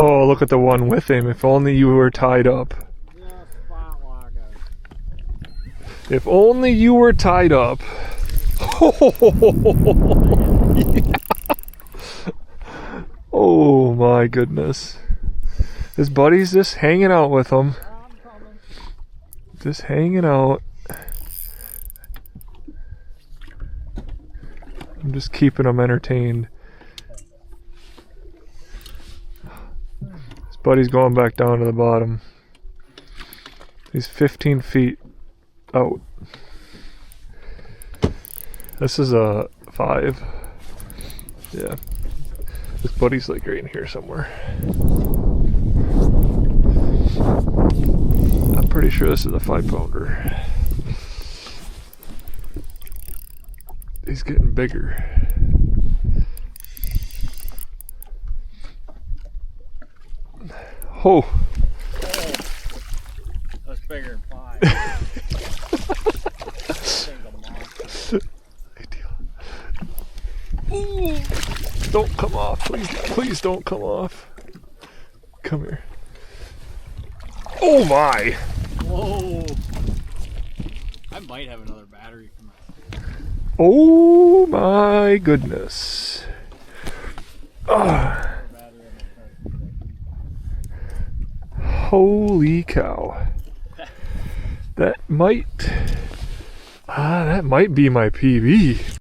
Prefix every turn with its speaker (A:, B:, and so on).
A: Oh, look at the one with him. If only you were tied up. If only you were tied up. Yeah. Oh my goodness. His buddy's just hanging out with him. Just hanging out. I'm just keeping him entertained. His buddy's going back down to the bottom. He's 15 feet out. This is a 5. Yeah. His buddy's like right in here somewhere. I'm pretty sure this is a 5-pounder. He's getting bigger. Oh.
B: That's bigger than 5.
A: Ooh. Don't come off, please. Please don't come off. Come here. Oh my!
B: Whoa! I might have another battery for my.
A: Oh my goodness. Ah. Holy cow. That might be my PB.